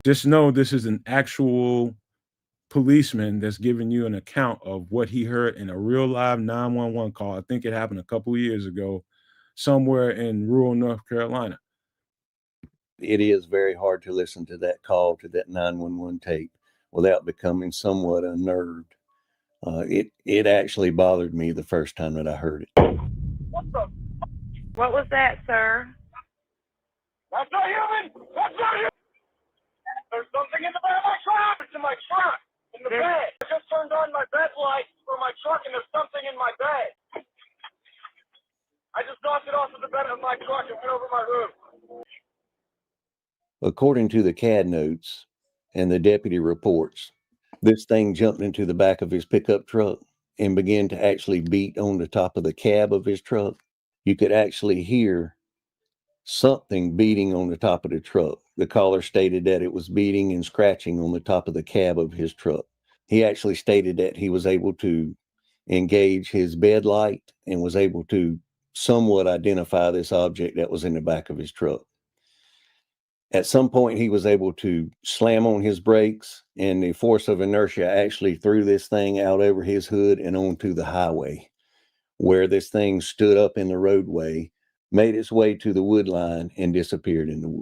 Just know this is an actual policeman that's giving you an account of what he heard in a real live 911 call. I think it happened a couple of years ago somewhere in rural North Carolina. It is very hard to listen to that call, to that 911 tape, without becoming somewhat unnerved. It actually bothered me the first time that I heard it. What was that, sir? That's not human! That's not human! There's something in the bed of my truck! It's in my truck! In the bed! I just turned on my bed light for my truck and there's something in my bed! I just knocked it off of the bed of my truck and went over my roof. According to the CAD notes and the deputy reports, this thing jumped into the back of his pickup truck and began to actually beat on the top of the cab of his truck. You could actually hear something beating on the top of the truck. The caller stated that it was beating and scratching on the top of the cab of his truck. He actually stated that he was able to engage his bed light and was able to somewhat identify this object that was in the back of his truck. At some point, he was able to slam on his brakes, and the force of inertia actually threw this thing out over his hood and onto the highway, where this thing stood up in the roadway, made its way to the wood line, and disappeared in the woods.